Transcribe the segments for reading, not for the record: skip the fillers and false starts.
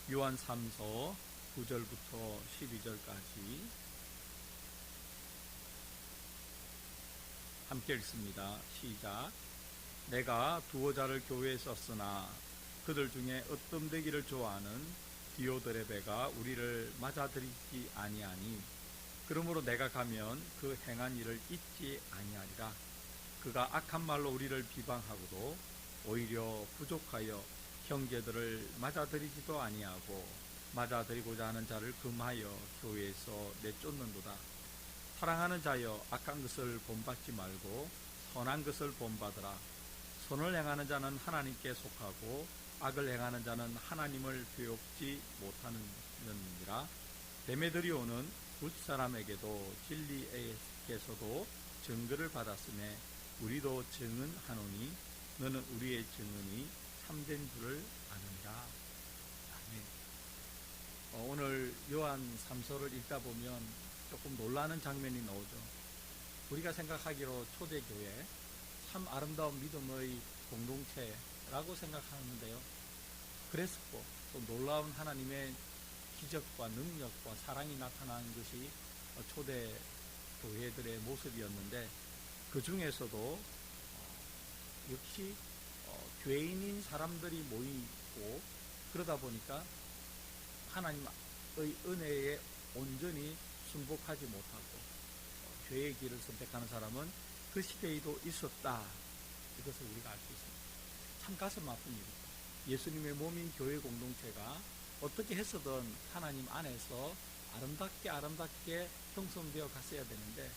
요한 3서 9절부터 12절까지 함께 읽습니다. 시작. 내가 두어 자를 교회에 썼으나 그들 중에 어뜸되기를 좋아하는 디오드레베가 우리를 맞아들이지 아니하니 그러므로 내가 가면 그 행한 일을 잊지 아니하리라. 그가 악한 말로 우리를 비방하고도 오히려 부족하여 형제들을 맞아들이지도 아니하고 맞아들이고자 하는 자를 금하여 교회에서 내쫓는도다. 사랑하는 자여, 악한 것을 본받지 말고 선한 것을 본받으라. 선을 행하는 자는 하나님께 속하고 악을 행하는 자는 하나님을 배웁지 못하느니라. 데메드리오는 굿사람에게도 진리에게서도 증거를 받았으며 우리도 증언하노니 너는 우리의 증언이 참된 줄을 아느니라. 아멘. 오늘 요한 3서를 읽다 보면 조금 놀라는 장면이 나오죠. 우리가 생각하기로 초대교회 참 아름다운 믿음의 공동체라고 생각하는데요, 그랬었고 또 놀라운 하나님의 기적과 능력과 사랑이 나타나는 것이 초대 교회들의 모습이었는데, 그 중에서도 역시 죄인인 사람들이 모이고 그러다 보니까 하나님의 은혜에 온전히 순복하지 못하고 죄의 길을 선택하는 사람은 그 시대에도 있었다. 이것을 우리가 알 수 있습니다. 참 가슴 아픈 일이죠. 예수님의 몸인 교회 공동체가 어떻게 해서든 하나님 안에서 아름답게 형성되어 갔어야 되는데,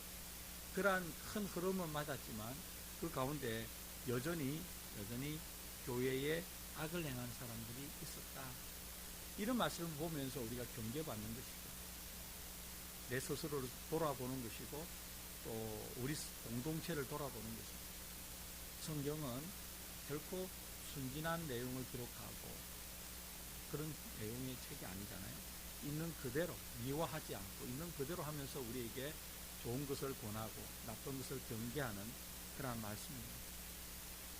그러한 큰 흐름은 맞았지만 그 가운데 여전히 교회에 악을 행하는 사람들이 있었다. 이런 말씀을 보면서 우리가 경계받는 것이죠. 내 스스로를 돌아보는 것이고 또 우리 공동체를 돌아보는 것입니다. 성경은 결코 순진한 내용을 기록하고 그런 내용의 책이 아니잖아요. 있는 그대로 미화하지 않고 있는 그대로 하면서 우리에게 좋은 것을 권하고 나쁜 것을 경계하는 그런 말씀입니다.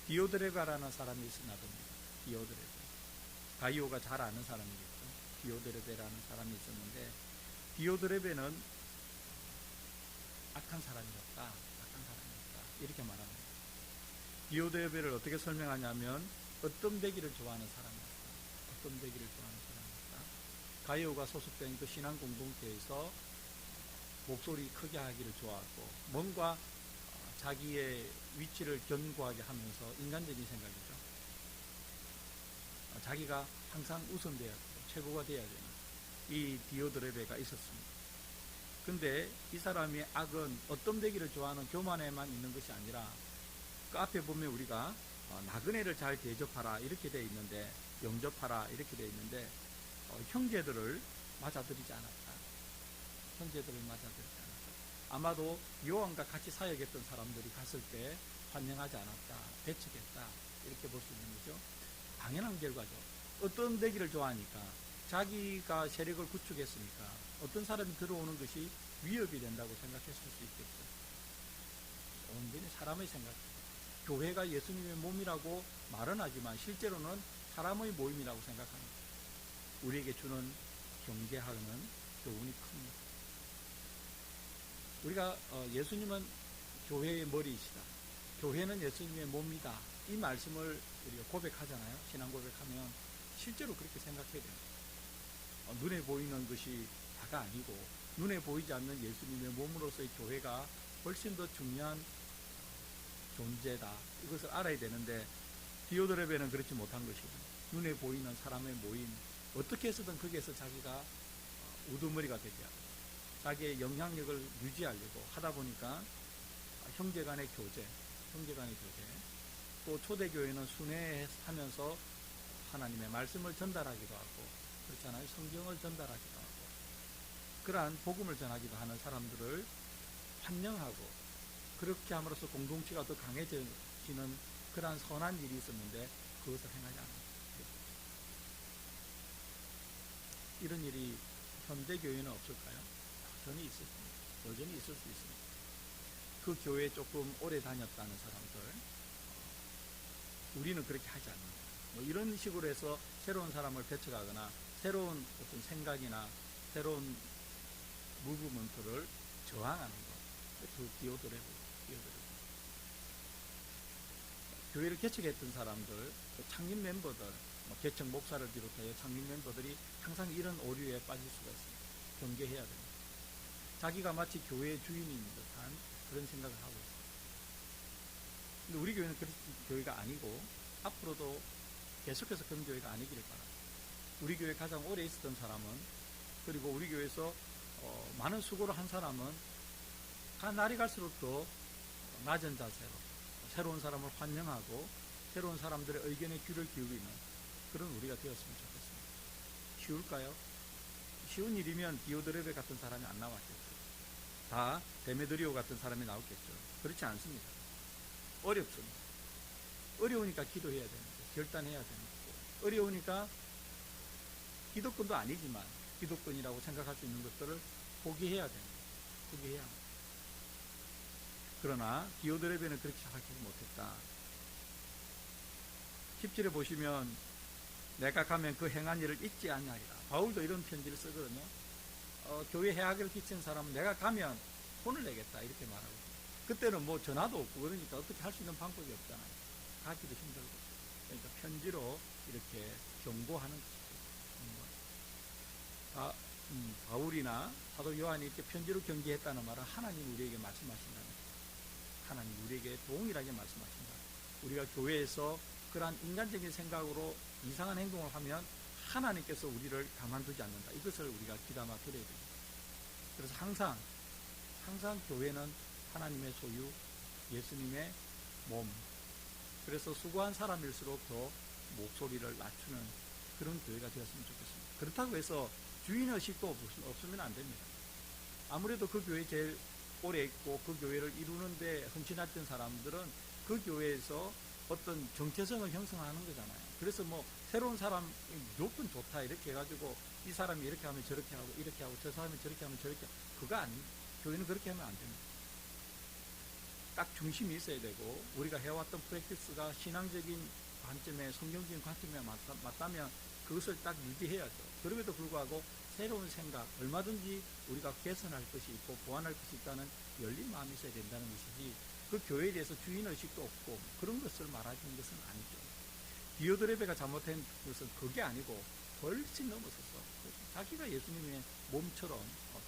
디오드레베라는 사람이 있었나봅니다. 디오드레베. 가이오가 잘 아는 사람이겠죠. 디오드레베라는 사람이 있었는데, 디오드레베는 악한 사람이었다. 이렇게 말합니다. 디오드레베를 어떻게 설명하냐면 어뜸되기를 좋아하는 사람이었다. 가이오가 소속된 그 신앙 공동체에서 목소리 크게 하기를 좋아하고 뭔가 자기의 위치를 견고하게 하면서 인간적인 생각이죠. 자기가 항상 우선돼야 되고 최고가 돼야 되는 이 디오드레베가 있었습니다. 근데 이 사람의 악은 어뜸되기를 좋아하는 교만에만 있는 것이 아니라 그 앞에 보면 우리가 나그네를 잘 대접하라 이렇게 되어 있는데, 영접하라 이렇게 되어 있는데 형제들을 맞아들이지 않았다. 아마도 요한과 같이 사역했던 사람들이 갔을 때 환영하지 않았다, 배척했다, 이렇게 볼 수 있는 거죠. 당연한 결과죠. 어떤 되기를 좋아하니까, 자기가 세력을 구축했으니까 어떤 사람이 들어오는 것이 위협이 된다고 생각했을 수 있겠죠. 온전히 사람의 생각. 교회가 예수님의 몸이라고 말은 하지만 실제로는 사람의 모임이라고 생각합니다. 우리에게 주는 경계하는 교훈이 큽니다. 우리가 예수님은 교회의 머리이시다, 교회는 예수님의 몸이다, 이 말씀을 우리가 고백하잖아요. 신앙 고백하면 실제로 그렇게 생각해야 됩니다. 눈에 보이는 것이 다가 아니고 눈에 보이지 않는 예수님의 몸으로서의 교회가 훨씬 더 중요한 존재다, 이것을 알아야 되는데, 디오드레베는 그렇지 못한 것이고 눈에 보이는 사람의 모임, 어떻게 해서든 거기에서 자기가 우두머리가 되게 하고 자기의 영향력을 유지하려고 하다 보니까 형제간의 교제, 또 초대교회는 순회하면서 하나님의 말씀을 전달하기도 하고, 그렇잖아요. 성경을 전달하기도 하고 그러한 복음을 전하기도 하는 사람들을 환영하고, 그렇게 함으로써 공동체가 더 강해지는 그러한 선한 일이 있었는데 그것을 행하지 않았다. 이런 일이 현대교회는 없을까요? 여전히 있을 수 있습니다. 그 교회에 조금 오래 다녔다는 사람들, 우리는 그렇게 하지 않는다. 뭐 이런 식으로 해서 새로운 사람을 배척하거나 새로운 어떤 생각이나 새로운 무브먼트를 저항하는 것. 그 디오드레베. 교회를 개척했던 사람들, 창립 멤버들, 개척 목사를 비롯하여 창립 멤버들이 항상 이런 오류에 빠질 수가 있습니다. 경계해야 됩니다. 자기가 마치 교회의 주인인 듯한 그런 생각을 하고 있습니다. 근데 우리 교회는 그런 교회가 아니고 앞으로도 계속해서 그런 교회가 아니기를 바랍니다. 우리 교회 가장 오래 있었던 사람은, 그리고 우리 교회에서 많은 수고를 한 사람은 날이 갈수록 더 낮은 자세로 새로운 사람을 환영하고 새로운 사람들의 의견에 귀를 기울이는 그런 우리가 되었으면 좋겠습니다. 쉬울까요? 쉬운 일이면 디오드레베 같은 사람이 안 나왔겠죠. 다 데메드리오 같은 사람이 나왔겠죠. 그렇지 않습니다. 어렵습니다. 어려우니까 기도해야 됩니다. 결단해야 됩니다. 어려우니까 기독권도 아니지만 기독권이라고 생각할 수 있는 것들을 포기해야 됩니다. 포기해야 합니다. 그러나 디오드레베는 그렇게 하지 못했다. 10절에 보시면 내가 가면 그 행한 일을 잊지 아니하리라. 바울도 이런 편지를 쓰거든요. 교회 해악을 끼친 사람은 내가 가면 혼을 내겠다 이렇게 말하고, 그때는 뭐 전화도 없고 그러니까 어떻게 할 수 있는 방법이 없잖아요. 가기도 힘들고. 그러니까 편지로 이렇게 경고하는 것이죠. 바울이나 사도 요한이 이렇게 편지로 경계했다는 말은 하나님 우리에게 말씀하신다는 거예요. 하나님 우리에게 동일하게 말씀하신다. 우리가 교회에서 그러한 인간적인 생각으로 이상한 행동을 하면 하나님께서 우리를 가만두지 않는다. 이것을 우리가 귀담아 들어야 됩니다. 그래서 항상 교회는 하나님의 소유, 예수님의 몸. 그래서 수고한 사람일수록 더 목소리를 낮추는 그런 교회가 되었으면 좋겠습니다. 그렇다고 해서 주인의식도 없으면 안 됩니다. 아무래도 그 교회 제일 오래 있고 그 교회를 이루는데 헌신했던 사람들은 그 교회에서 어떤 정체성을 형성하는 거잖아요. 그래서 뭐 새로운 사람이 무조건 좋다 이렇게 해가지고 이 사람이 이렇게 하면 저렇게 하고 이렇게 하고 저 사람이 저렇게 하면 저렇게 하고, 그거 아닙니다. 교회는 그렇게 하면 안 됩니다. 딱 중심이 있어야 되고, 우리가 해왔던 프랙티스가 신앙적인 관점에, 성경적인 관점에 맞다면 그것을 딱 유지해야죠. 그럼에도 불구하고 새로운 생각, 얼마든지 우리가 개선할 것이 있고 보완할 것이 있다는 열린 마음이 있어야 된다는 것이지, 그 교회에 대해서 주인의식도 없고 그런 것을 말하는 것은 아니죠. 디오드레베가 잘못한 것은 그게 아니고 훨씬 넘어서서 자기가 예수님의 몸처럼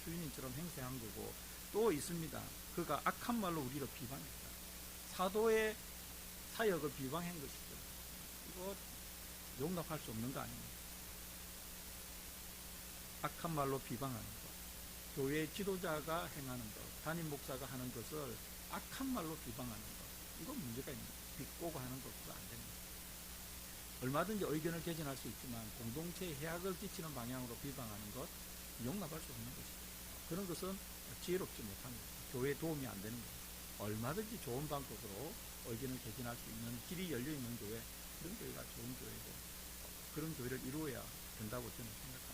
주인님처럼 행세한 거고, 또 있습니다. 그가 악한 말로 우리를 비방했다. 사도의 사역을 비방한 것이죠. 이거 용납할 수 없는 거 아닙니까? 악한 말로 비방하는 것, 교회 지도자가 행하는 것, 담임 목사가 하는 것을 악한 말로 비방하는 것, 이건 문제가 있습니다. 비꼬고 하는 것도 안 됩니다. 얼마든지 의견을 개진할 수 있지만 공동체에 해악을 끼치는 방향으로 비방하는 것, 용납할 수 없는 것이죠. 그런 것은 지혜롭지 못합니다. 교회에 도움이 안 되는 거예요. 얼마든지 좋은 방법으로 의견을 개진할 수 있는 길이 열려있는 교회, 그런 교회가 좋은 교회고 그런 교회를 이루어야 된다고 저는 생각합니다.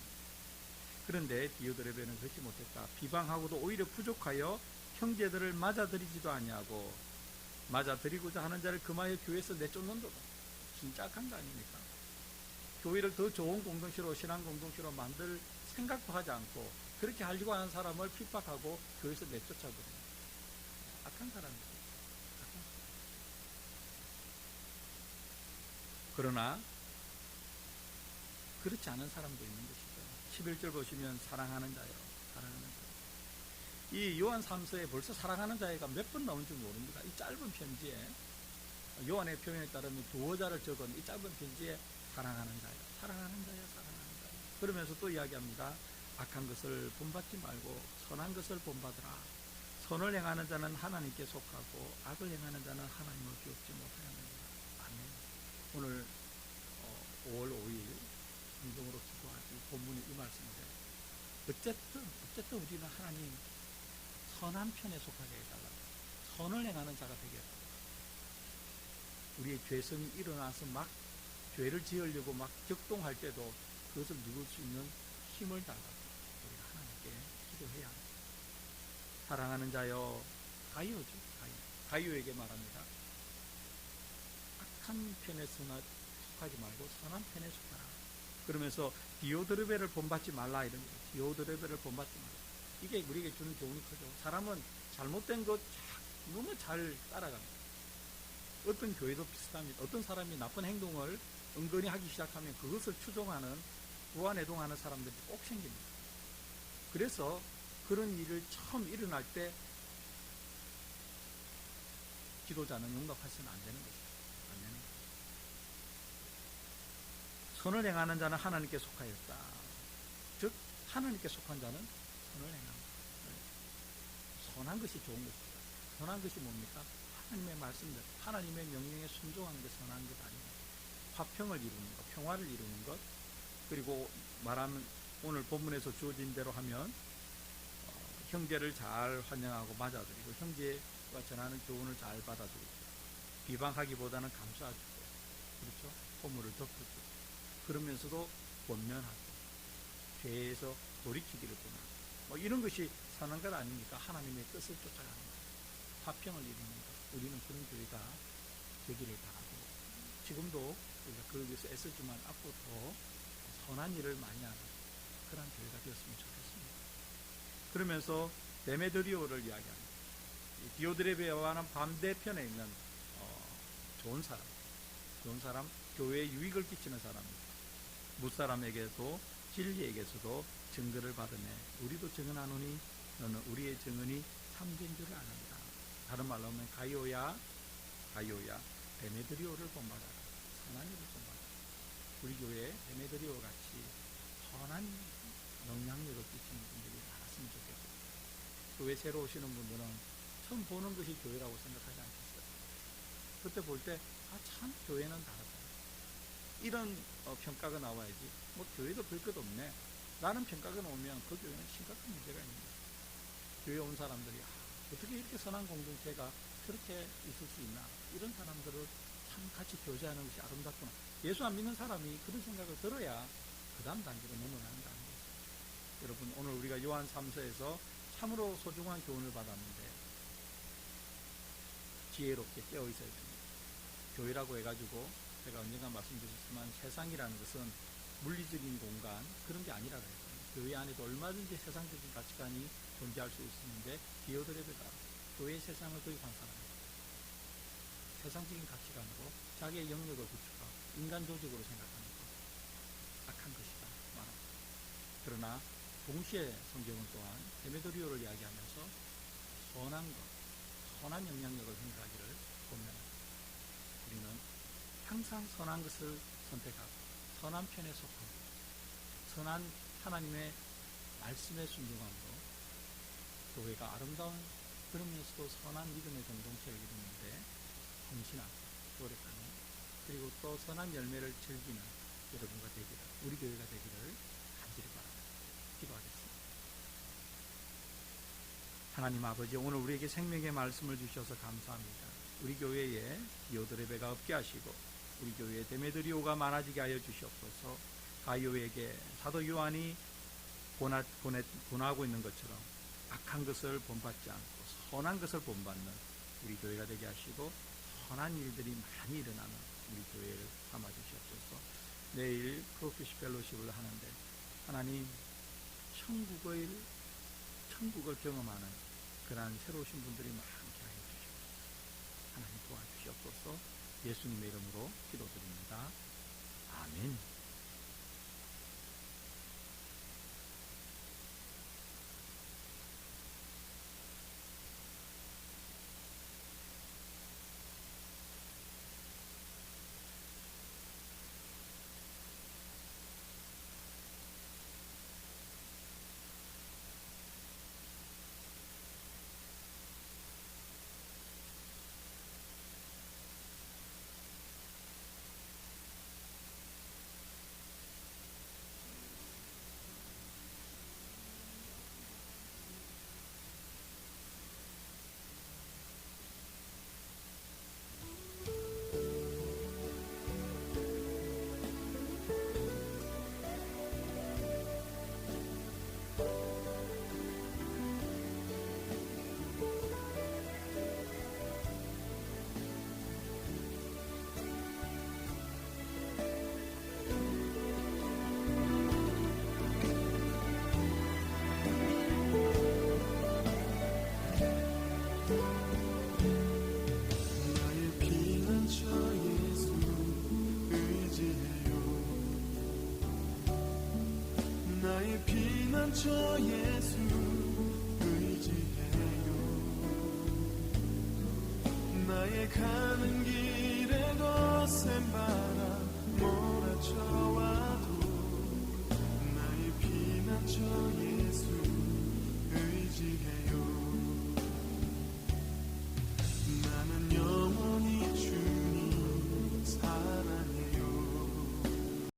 그런데 디오드레베는 그렇지 못했다. 비방하고도 오히려 부족하여 형제들을 맞아들이지도 아니하고, 맞아들이고자 하는 자를 금하여 교회에서 내쫓는도다. 진짜 악한 거 아닙니까? 교회를 더 좋은 공동체로, 신앙 공동체로 만들 생각도 하지 않고 그렇게 하려고 하는 사람을 핍박하고 교회에서 내쫓아버려요. 악한 사람이죠. 그러나 그렇지 않은 사람도 있는 것이죠. 11절 보시면 사랑하는 자요, 사랑하는 자. 이 요한 3서에 벌써 사랑하는 자가 몇 번 나온 줄 모릅니다. 이 짧은 편지에, 요한의 표현에 따르면 두어 자를 적은 이 짧은 편지에 사랑하는 자요, 사랑하는 자요, 사랑하는 자요. 그러면서 또 이야기합니다. 악한 것을 본받지 말고 선한 것을 본받으라. 선을 행하는 자는 하나님께 속하고 악을 행하는 자는 하나님을 기억지 못하느니라. 아멘. 오늘 5월 5일 성경으로 기도하지 본문이 이 말씀이에요. 어쨌든 우리는 하나님 선한 편에 속하게 해달라. 선을 행하는 자가 되게 해달라. 우리의 죄성이 일어나서 막 죄를 지으려고 막 격동할 때도 그것을 누를 수 있는 힘을 달라. 우리가 하나님께 기도해야 합니다. 사랑하는 자여, 가이오죠. 가이오에게 말합니다. 악한 편에 속하지 말고 선한 편에 속하라. 그러면서 디오드르베를 본받지 말라 이런 거예요. 디오드르베를 본받지 말라. 이게 우리에게 주는 교훈이 크죠. 사람은 잘못된 것 너무 잘 따라갑니다. 어떤 교회도 비슷합니다. 어떤 사람이 나쁜 행동을 은근히 하기 시작하면 그것을 추종하는 부안해동하는 사람들이 꼭 생깁니다. 그래서 그런 일을 처음 일어날 때 지도자는 용납하시면 안 되는 것입니다. 안 되는 것입니다. 선을 행하는 자는 하나님께 속하였다. 즉 하나님께 속한 자는 선을 행합니다. 선한 것이 좋은 것입니다. 선한 것이 뭡니까? 하나님의 말씀대로 하나님의 명령에 순종하는 게 선한 것 아닙니다. 화평을 이루는 것, 평화를 이루는 것, 그리고 말하면 오늘 본문에서 주어진 대로 하면 형제를 잘 환영하고 맞아들이고 형제가 전하는 교훈을 잘 받아들이고 비방하기보다는 감싸주고 그렇죠? 포물을 덮어주고 그러면서도 권면하고 죄에서 돌이키기를 권하고 뭐 이런 것이 선한 것 아닙니까? 하나님의 뜻을 쫓아가는 것, 화평을 이루는 것. 우리는 그런 교회가 되기를 바라고 지금도 우리가 그러기 위해서 애쓰지만 앞으로 선한 일을 많이 하는 그런 교회가 되었으면 좋겠습니다. 그러면서 데메드리오를 이야기합니다. 디오드레베와는 반대편에 있는 좋은 사람, 교회에 유익을 끼치는 사람입니다. 무사람에게도 진리에게서도 증거를 받으며 우리도 증언하노니 너는 우리의 증언이 참된 줄을 아느니라. 다른 말로 하면 가이오야 데메드리오를 본받아라. 선한 일을 본받아라. 우리 교회에 데메드리오 같이 선한 영향력을 끼치는 분들이 많았으면 좋겠고 교회 새로 오시는 분들은 처음 보는 것이 교회라고 생각하지 않겠어요? 그때 볼 때 참 교회는 다르다. 이런 평가가 나와야지 뭐 교회도 별 것 없네 라는 평가가 나오면 그 교회는 심각한 문제가 있는 거예요. 교회에 온 사람들이 어떻게 이렇게 선한 공동체가 저렇게 있을 수 있나, 이런 사람들을 참 같이 교제하는 것이 아름답구나. 예수 안 믿는 사람이 그런 생각을 들어야 그 다음 단계로 넘어간다는 거죠. 여러분 오늘 우리가 요한 3서에서 참으로 소중한 교훈을 받았는데 지혜롭게 깨어 있어야 됩니다. 교회라고 해가지고 제가 언젠가 말씀드렸지만 세상이라는 것은 물리적인 공간 그런 게 아니라고 했거든요. 교회 안에도 얼마든지 세상적인 가치관이 존재할 수 있는데 디오드레베가 교회 세상을 도입한 사람이에요. 세상적인 가치관으로 자기의 영역을 구축하고 인간 조직으로 생각하는 것, 악한 것이다 말합니다. 그러나 동시에 성경은 또한 데메드리오를 이야기하면서 선한 것, 선한 영향력을 행사하기를 권면합니다. 우리는 항상 선한 것을 선택하고 선한 편에 속하고 선한 하나님의 말씀에 순종함으로 교회가 아름다운 그러면서도 선한 믿음의 공동체를 이루는데 헌신하고 노력하는 그리고 또 선한 열매를 즐기는 여러분과 되기를, 우리 교회가 되기를 간절히 바랍니다. 기도하겠습니다. 하나님 아버지, 오늘 우리에게 생명의 말씀을 주셔서 감사합니다. 우리 교회에 디오드레베가 없게 하시고 우리 교회에 데메드리오가 많아지게 하여 주시옵소서. 가이오에게 사도 요한이 권하고 있는 것처럼 악한 것을 본받지 않고 선한 것을 본받는 우리 교회가 되게 하시고 선한 일들이 많이 일어나는 우리 교회를 삼아 주시옵소서. 내일 프로피시 펠로십을 하는데 하나님 천국을 경험하는 그러한 새로우신 분들이 많게 하여 주시옵소서. 하나님 도와주시옵소서. 예수님의 이름으로 기도드립니다. 아멘. 피난처 예수 의지해요. 나의 가는 길에 거센 바람 몰아쳐와도 나의 피난처 예수